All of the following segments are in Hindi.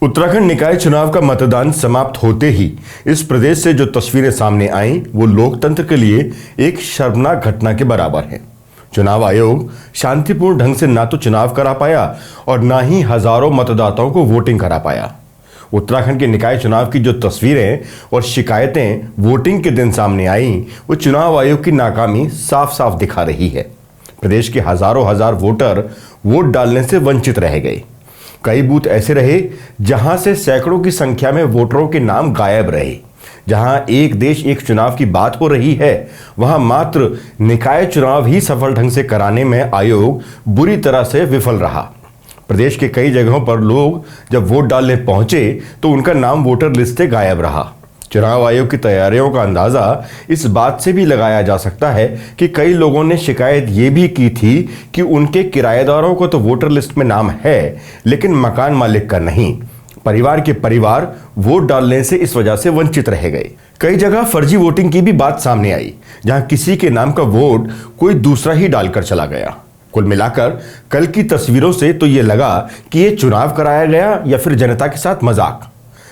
उत्तराखंड निकाय चुनाव का मतदान समाप्त होते ही इस प्रदेश से जो तस्वीरें सामने आईं वो लोकतंत्र के लिए एक शर्मनाक घटना के बराबर है। चुनाव आयोग शांतिपूर्ण ढंग से ना तो चुनाव करा पाया और ना ही हजारों मतदाताओं को वोटिंग करा पाया। उत्तराखंड के निकाय चुनाव की जो तस्वीरें और शिकायतें वोटिंग के दिन सामने आईं वो चुनाव आयोग की नाकामी साफ साफ दिखा रही है। प्रदेश के हजारों हजार वोटर वोट डालने से वंचित रह गए। कई बूथ ऐसे रहे जहां से सैकड़ों की संख्या में वोटरों के नाम गायब रहे। जहां एक देश एक चुनाव की बात हो रही है वहां मात्र निकाय चुनाव ही सफल ढंग से कराने में आयोग बुरी तरह से विफल रहा। प्रदेश के कई जगहों पर लोग जब वोट डालने पहुंचे तो उनका नाम वोटर लिस्ट से गायब रहा। चुनाव आयोग की तैयारियों का अंदाजा इस बात से भी लगाया जा सकता है कि कई लोगों ने शिकायत ये भी की थी कि उनके किराएदारों को तो वोटर लिस्ट में नाम है लेकिन मकान मालिक का नहीं। परिवार के परिवार वोट डालने से इस वजह से वंचित रह गए। कई जगह फर्जी वोटिंग की भी बात सामने आई जहां किसी के नाम का वोट कोई दूसरा ही डालकर चला गया। कुल मिलाकर कल की तस्वीरों से तो ये लगा कि ये चुनाव कराया गया या फिर जनता के साथ मजाक।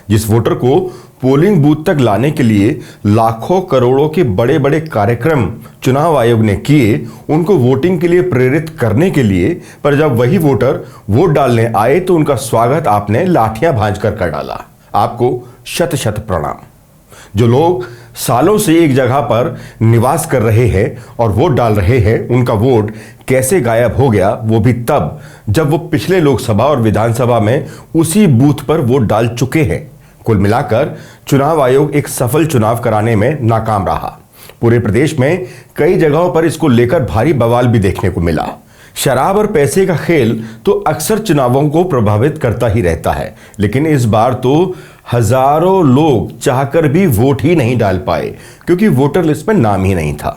जिस वोटर को पोलिंग बूथ तक लाने के लिए लाखों करोड़ों के बड़े बड़े कार्यक्रम चुनाव आयोग ने किए, उनको वोटिंग के लिए प्रेरित करने के लिए, पर जब वही वोटर वोट डालने आए तो उनका स्वागत आपने लाठियां भांजकर कर डाला। आपको शत शत प्रणाम। जो लोग सालों से एक जगह पर निवास कर रहे हैं और वोट डाल रहे हैं, उनका वोट कैसे गायब हो गया वो भी तब जब वो पिछले लोकसभा और विधानसभा में उसी बूथ पर वोट डाल चुके हैं। कुल मिलाकर चुनाव आयोग एक सफल चुनाव कराने में नाकाम रहा। पूरे प्रदेश में कई जगहों पर इसको लेकर भारी बवाल भी देखने को मिला। शराब और पैसे का खेल तो अक्सर चुनावों को प्रभावित करता ही रहता है, लेकिन इस बार तो हजारों लोग चाहकर भी वोट ही नहीं डाल पाए क्योंकि वोटर लिस्ट में नाम ही नहीं था।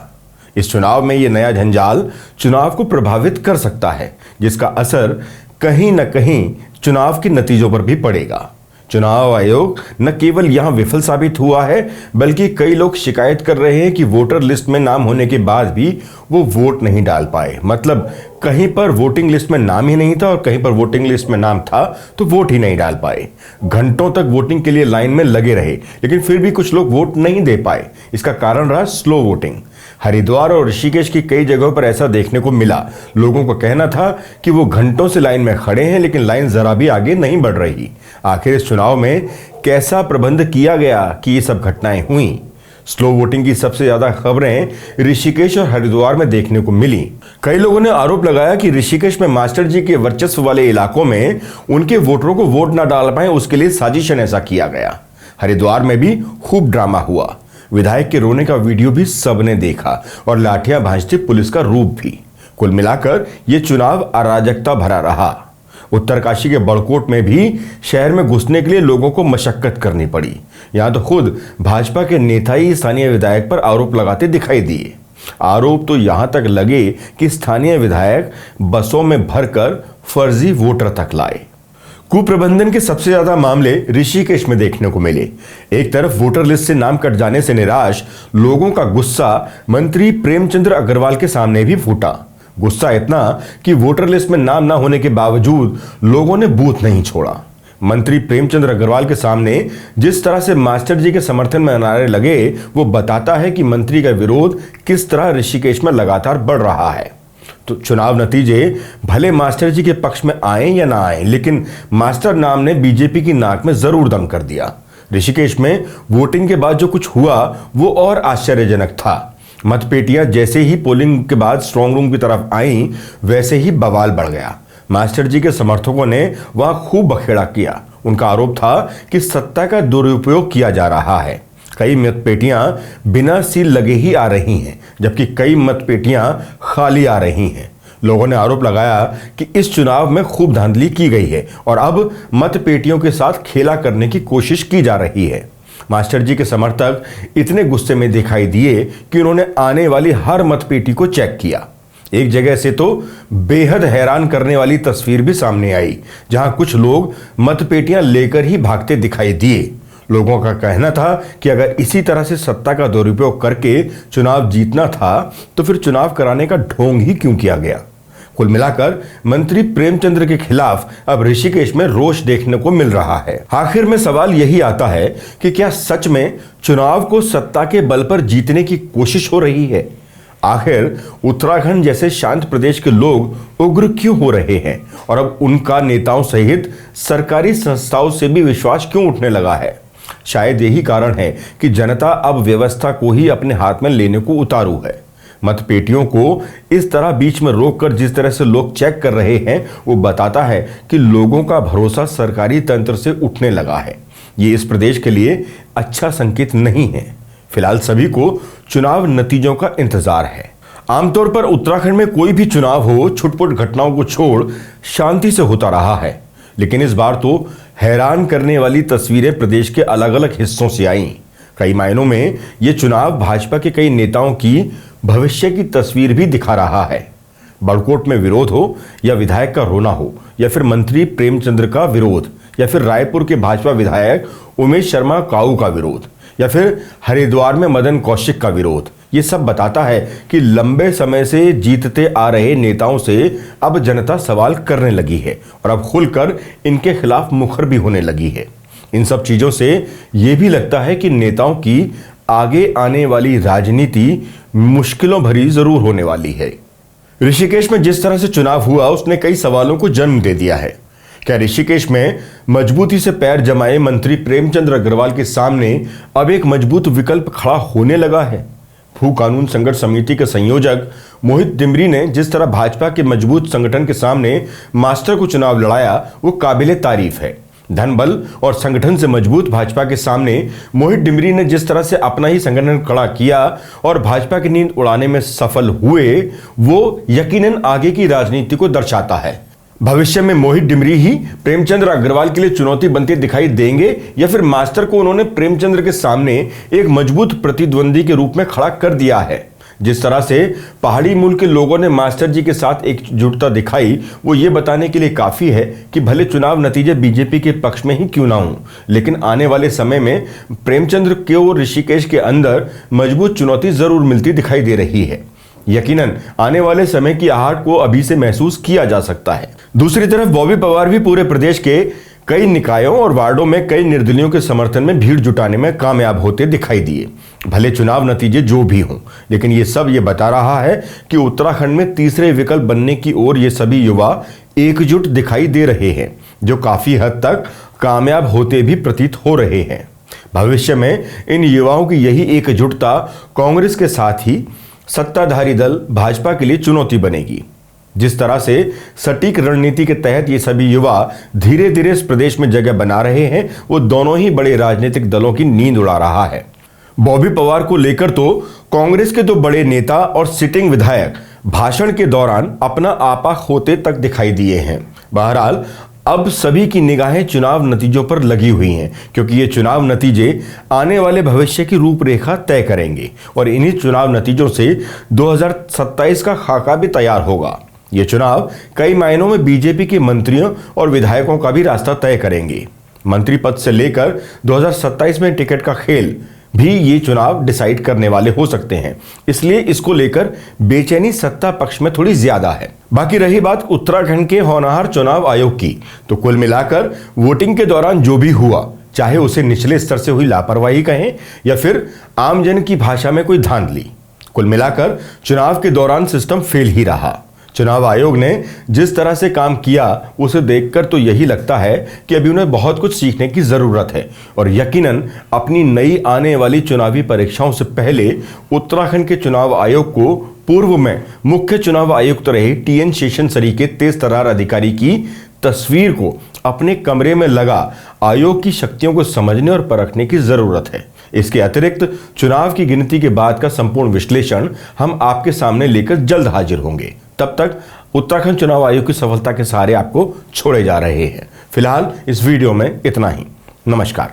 इस चुनाव में यह नया जंजाल चुनाव को प्रभावित कर सकता है, जिसका असर कहीं न कहीं चुनाव के नतीजों पर भी पड़ेगा। चुनाव आयोग न केवल यहां विफल साबित हुआ है बल्कि कई लोग शिकायत कर रहे हैं कि वोटर लिस्ट में नाम होने के बाद भी वो वोट नहीं डाल पाए। मतलब कहीं पर वोटिंग लिस्ट में नाम ही नहीं था और कहीं पर वोटिंग लिस्ट में नाम था तो वोट ही नहीं डाल पाए। घंटों तक वोटिंग के लिए लाइन में लगे रहे लेकिन फिर भी कुछ लोग वोट नहीं दे पाए। इसका कारण रहा स्लो वोटिंग। हरिद्वार और ऋषिकेश की कई जगहों पर ऐसा देखने को मिला। लोगों का कहना था कि वो घंटों से लाइन में खड़े हैं लेकिन लाइन जरा भी आगे नहीं बढ़ रही। आखिर इस चुनाव में कैसा प्रबंध किया गया कि ये सब घटनाएं हुई? स्लो वोटिंग की सबसे ज्यादा खबरें ऋषिकेश और हरिद्वार में देखने को मिली। कई लोगों ने आरोप लगाया कि ऋषिकेश में मास्टर जी के वर्चस्व वाले इलाकों में उनके वोटरों को वोट न डाल पाए, उसके लिए साजिशन ऐसा किया गया। हरिद्वार में भी खूब ड्रामा हुआ। विधायक के रोने का वीडियो भी सबने देखा और लाठियां भांजती पुलिस का रूप भी। कुल मिलाकर यह चुनाव अराजकता भरा रहा। उत्तरकाशी के बड़कोट में भी शहर में घुसने के लिए लोगों को मशक्कत करनी पड़ी। यहां तो खुद भाजपा के नेता ही स्थानीय विधायक पर आरोप लगाते दिखाई दिए। आरोप तो यहां तक लगे कि स्थानीय विधायक बसों में भरकर फर्जी वोटर तक लाए। कुप्रबंधन के सबसे ज्यादा मामले ऋषिकेश में देखने को मिले। एक तरफ वोटर लिस्ट से नाम कट जाने से निराश लोगों का गुस्सा मंत्री प्रेमचंद्र अग्रवाल के सामने भी फूटा। गुस्सा इतना कि वोटर लिस्ट में नाम ना होने के बावजूद लोगों ने बूथ नहीं छोड़ा। मंत्री प्रेमचंद्र अग्रवाल के सामने जिस तरह से मास्टर जी के समर्थन में नारे लगे वो बताता है कि मंत्री का विरोध किस तरह ऋषिकेश में लगातार बढ़ रहा है। तो चुनाव नतीजे भले मास्टर जी के पक्ष में आए या ना आए, लेकिन मास्टर नाम ने बीजेपी की नाक में जरूर दम कर दिया। ऋषिकेश में वोटिंग के बाद जो कुछ हुआ वो और आश्चर्यजनक था। मतपेटियां जैसे ही पोलिंग के बाद स्ट्रांग रूम की तरफ आई वैसे ही बवाल बढ़ गया। मास्टर जी के समर्थकों ने वहां खूब बखेड़ा किया। उनका आरोप था कि सत्ता का दुरुपयोग किया जा रहा है। कई मतपेटियां बिना सील लगे ही आ रही हैं जबकि कई मतपेटियां खाली आ रही हैं। लोगों ने आरोप लगाया कि इस चुनाव में खूब धांधली की गई है और अब मतपेटियों के साथ खेला करने की कोशिश की जा रही है। मास्टर जी के समर्थक इतने गुस्से में दिखाई दिए कि उन्होंने आने वाली हर मतपेटी को चेक किया। एक जगह से तो बेहद हैरान करने वाली तस्वीर भी सामने आई जहां कुछ लोग मतपेटियां लेकर ही भागते दिखाई दिए। लोगों का कहना था कि अगर इसी तरह से सत्ता का दुरुपयोग करके चुनाव जीतना था तो फिर चुनाव कराने का ढोंग ही क्यों किया गया। कुल मिलाकर मंत्री प्रेमचंद्र के खिलाफ अब ऋषिकेश में रोष देखने को मिल रहा है। आखिर में सवाल यही आता है कि क्या सच में चुनाव को सत्ता के बल पर जीतने की कोशिश हो रही है? आखिर उत्तराखंड जैसे शांत प्रदेश के लोग उग्र क्यों हो रहे हैं और अब उनका नेताओं सहित सरकारी संस्थाओं से भी विश्वास क्यों उठने लगा है? शायद यही कारण है कि जनता अब व्यवस्था को ही अपने हाथ में लेने को उतारू है। मतपेटियों को इस तरह बीच में रोककर जिस तरह से लोग चेक कर रहे हैं, वो बताता है कि लोगों का भरोसा सरकारी तंत्र से उठने लगा है। ये इस प्रदेश के लिए अच्छा संकेत नहीं है। फिलहाल सभी को चुनाव नतीजों का इंतजार है। आमतौर पर उत्तराखंड में कोई भी चुनाव हो, छुटपुट घटनाओं को छोड़ शांति से होता रहा है, लेकिन इस बार तो हैरान करने वाली तस्वीरें प्रदेश के अलग अलग हिस्सों से आईं। कई मायनों में ये चुनाव भाजपा के कई नेताओं की भविष्य की तस्वीर भी दिखा रहा है। बड़कोट में विरोध हो या विधायक का रोना हो या फिर मंत्री प्रेमचंद्र का विरोध या फिर रायपुर के भाजपा विधायक उमेश शर्मा काऊ का विरोध या फिर हरिद्वार में मदन कौशिक का विरोध, ये सब बताता है कि लंबे समय से जीतते आ रहे नेताओं से अब जनता सवाल करने लगी है और अब खुलकर इनके खिलाफ मुखर भी होने लगी है। इन सब चीजों से यह भी लगता है कि नेताओं की आगे आने वाली राजनीति मुश्किलों भरी जरूर होने वाली है। ऋषिकेश में जिस तरह से चुनाव हुआ उसने कई सवालों को जन्म दे दिया है। क्या ऋषिकेश में मजबूती से पैर जमाए मंत्री प्रेमचंद्र अग्रवाल के सामने अब एक मजबूत विकल्प खड़ा होने लगा है? भू कानून संघर्ष समिति के संयोजक मोहित डिमरी ने जिस तरह भाजपा के मजबूत संगठन के सामने मास्टर को चुनाव लड़ाया, वो काबिले तारीफ है। धन बल और संगठन से मजबूत भाजपा के सामने मोहित डिमरी ने जिस तरह से अपना ही संगठन खड़ा किया और भाजपा की नींद उड़ाने में सफल हुए, वो यकीनन आगे की राजनीति को दर्शाता है। भविष्य में मोहित डिमरी ही प्रेमचंद्र अग्रवाल के लिए चुनौती बनते दिखाई देंगे या फिर मास्टर को उन्होंने प्रेमचंद्र के सामने एक मजबूत प्रतिद्वंदी के रूप में खड़ा कर दिया है। जिस तरह से पहाड़ी मूल के लोगों ने मास्टर जी के साथ एकजुटता दिखाई, वो ये बताने के लिए काफी है कि भले चुनाव नतीजे बीजेपी के पक्ष में ही क्यों ना हो, लेकिन आने वाले समय में प्रेमचंद्र को ऋषिकेश के अंदर मजबूत चुनौती जरूर मिलती दिखाई दे रही है। यकीनन आने वाले समय की आहट को अभी से महसूस किया जा सकता है। दूसरी तरफ बॉबी पवार भी पूरे प्रदेश के कई निकायों और वार्डों में कई निर्दलियों के समर्थन में भीड़ जुटाने में कामयाब होते दिखाई दिए। भले चुनाव नतीजे जो भी हों, लेकिन ये सब ये बता रहा है कि उत्तराखंड में तीसरे विकल्प बनने की ओर ये सभी युवा एकजुट दिखाई दे रहे हैं, जो काफी हद तक कामयाब होते भी प्रतीत हो रहे हैं। भविष्य में इन युवाओं की यही एकजुटता कांग्रेस के साथ ही सत्ताधारी दल भाजपा के लिए चुनौती बनेगी। जिस तरह से सटीक रणनीति के तहत ये सभी युवा धीरे धीरे इस प्रदेश में जगह बना रहे हैं, वो दोनों ही बड़े राजनीतिक दलों की नींद उड़ा रहा है। बॉबी पवार को लेकर तो कांग्रेस के दो बड़े नेता और सिटिंग विधायक भाषण के दौरान अपना आपा खोते तक दिखाई दिए हैं। बहरहाल अब सभी की निगाहें चुनाव नतीजों पर लगी हुई हैं, क्योंकि ये चुनाव नतीजे आने वाले भविष्य की रूपरेखा तय करेंगे और इन्हीं चुनाव नतीजों से 2027 का खाका भी तैयार होगा। ये चुनाव कई मायनों में बीजेपी के मंत्रियों और विधायकों का भी रास्ता तय करेंगे। मंत्री पद से लेकर 2027 में टिकट का खेल भी ये चुनाव डिसाइड करने वाले हो सकते हैं, इसलिए इसको लेकर बेचैनी सत्ता पक्ष में थोड़ी ज्यादा है। बाकी रही बात उत्तराखंड के होनहार चुनाव आयोग की, तो कुल मिलाकर वोटिंग के दौरान जो भी हुआ, चाहे उसे निचले स्तर से हुई लापरवाही कहें या फिर आमजन की भाषा में कोई धांधली, कुल मिलाकर चुनाव के दौरान सिस्टम फेल ही रहा। चुनाव आयोग ने जिस तरह से काम किया उसे देखकर तो यही लगता है कि अभी उन्हें बहुत कुछ सीखने की जरूरत है और यकीनन अपनी नई आने वाली चुनावी परीक्षाओं से पहले उत्तराखंड के चुनाव आयोग को पूर्व में मुख्य चुनाव आयुक्त रहे टीएन शेषन सरीखे तेज तर्रार अधिकारी की तस्वीर को अपने कमरे में लगा आयोग की शक्तियों को समझने और परखने की जरूरत है। इसके अतिरिक्त चुनाव की गिनती के बाद का संपूर्ण विश्लेषण हम आपके सामने लेकर जल्द हाजिर होंगे। तब तक उत्तराखंड चुनाव आयोग की सफलता के सहारे आपको छोड़े जा रहे हैं। फिलहाल इस वीडियो में इतना ही। नमस्कार।